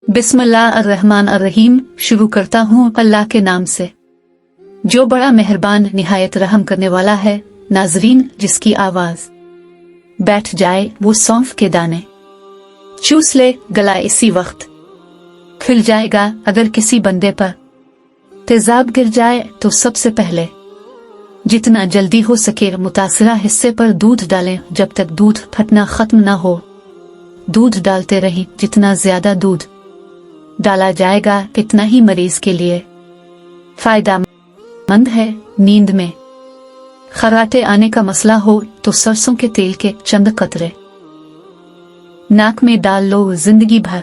बिस्मिल्लाहिर्रहमानिर्रहीम। शुरू करता हूँ अल्लाह के नाम से, जो बड़ा मेहरबान निहायत रहम करने वाला है। नाजरीन, जिसकी आवाज बैठ जाए वो सौंफ के दाने चूस ले गला इसी वक्त खिल जाएगा। अगर किसी बंदे पर तेजाब गिर जाए तो सबसे पहले जितना जल्दी हो सके मुतासिरा हिस्से पर दूध डालें। जब तक दूध फटना खत्म ना हो दूध डालते रहें। जितना ज्यादा दूध डाला जाएगा इतना ही मरीज के लिए फायदेमंद है। नींद में खर्राटे आने का मसला हो तो सरसों के तेल के चंद कतरे नाक में डाल लो। जिंदगी भर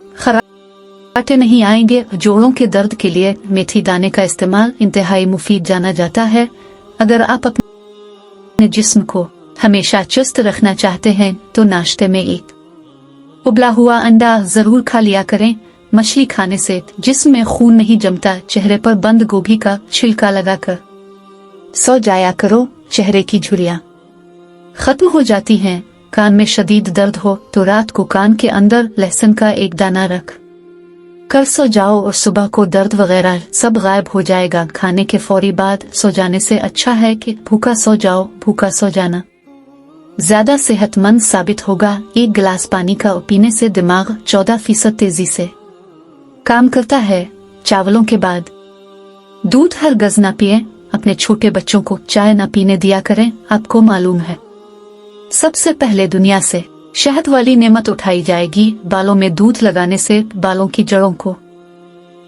खर्राटे नहीं आएंगे। जोड़ों के दर्द के लिए मेथी दाने का इस्तेमाल इंतहाई मुफीद जाना जाता है। अगर आप अपने जिस्म को हमेशा चुस्त रखना चाहते हैं तो नाश्ते में एक उबला हुआ अंडा जरूर खा लिया करें। मछली खाने से जिस्म में खून नहीं जमता। चेहरे पर बंद गोभी का छिलका लगाकर सो जाया करो। चेहरे की झुर्रियां खत्म हो जाती हैं। कान में शदीद दर्द हो तो रात को कान के अंदर लहसुन का एक दाना रख कर सो जाओ और सुबह को दर्द वगैरह सब गायब हो जाएगा। खाने के फौरी बाद सो जाने से अच्छा है कि भूखा सो जाओ। भूखा सो जाना ज्यादा सेहतमंद साबित होगा। एक गिलास पानी का पीने से दिमाग 14% तेजी से काम करता है। चावलों के बाद दूध हर गज ना पिए। अपने छोटे बच्चों को चाय ना पीने दिया करें। आपको मालूम है सबसे पहले दुनिया से शहद वाली नेमत उठाई जाएगी। बालों में दूध लगाने से बालों की जड़ों को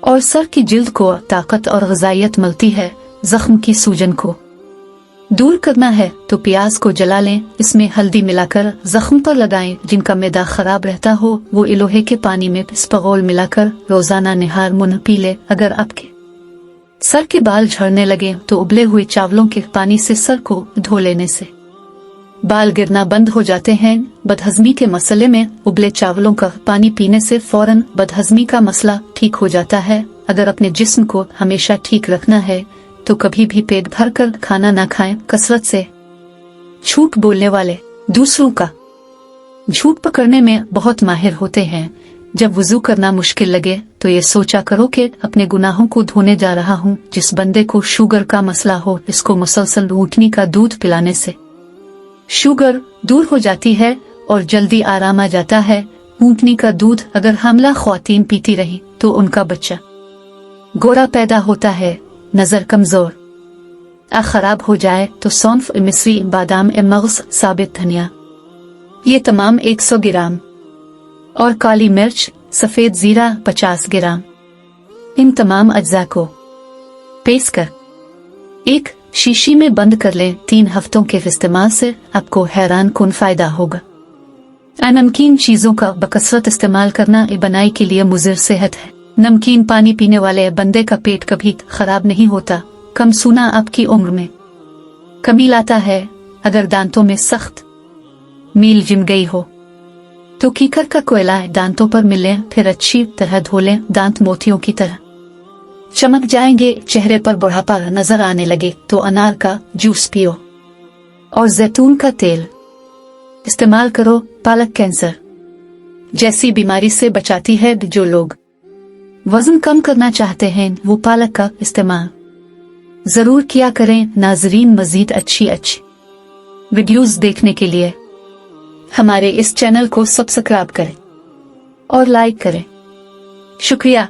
और सर की जिल्द को ताकत और ग़िज़ाइयत मिलती है। जख्म की सूजन को दूर करना है तो प्याज को जला लें। इसमें हल्दी मिलाकर जख्म पर लगाएं। जिनका मैदा खराब रहता हो वो इलोहे के पानी में इस्पगोल मिलाकर रोजाना निहार मुंह पी ले। अगर आपके सर के बाल झड़ने लगे तो उबले हुए चावलों के पानी से सर को धो लेने से बाल गिरना बंद हो जाते हैं। बदहजमी के मसले में उबले चावलों का पानी पीने से फौरन बदहजमी का मसला ठीक हो जाता है। अगर अपने जिस्म को हमेशा ठीक रखना है तो कभी भी पेट भर कर खाना ना खाएं। कसरत से झूठ बोलने वाले दूसरों का झूठ पकड़ने में बहुत माहिर होते हैं। जब वुजू करना मुश्किल लगे तो ये सोचा करो कि अपने गुनाहों को धोने जा रहा हूँ। जिस बंदे को शुगर का मसला हो इसको मुसलसल ऊँटनी का दूध पिलाने से शुगर दूर हो जाती है और जल्दी आराम आ जाता है। ऊँटनी का दूध अगर हामला ख्वातीन पीती रही तो उनका बच्चा गोरा पैदा होता है। नजर कमजोर खराब हो जाए तो सौंफ, मिश्री, बादाम, मगज, साबित धनिया ये तमाम 100 ग्राम और काली मिर्च, सफेद जीरा 50 ग्राम इन तमाम अज्जा को पीस कर एक शीशी में बंद कर लें। 3 हफ्तों के इस्तेमाल से आपको हैरान कुन फायदा होगा। नमकीन चीजों का बकसरत इस्तेमाल करना बनाई के लिए मुज़िर सेहत है। नमकीन पानी पीने वाले बंदे का पेट कभी खराब नहीं होता। कम सूना आपकी उम्र में कमी लाता है। अगर दांतों में सख्त मील जम गई हो तो कीकर का कोयला दांतों पर मिले फिर अच्छी तरह धो लें। दांत मोतियों की तरह चमक जाएंगे। चेहरे पर बुढ़ापा नजर आने लगे तो अनार का जूस पियो और जैतून का तेल इस्तेमाल करो। पालक कैंसर जैसी बीमारी से बचाती है। जो लोग वजन कम करना चाहते हैं वो पालक का इस्तेमाल जरूर किया करें। नाजरीन, मजीद अच्छी वीडियोस देखने के लिए हमारे इस चैनल को सब्सक्राइब करें और लाइक करें। शुक्रिया।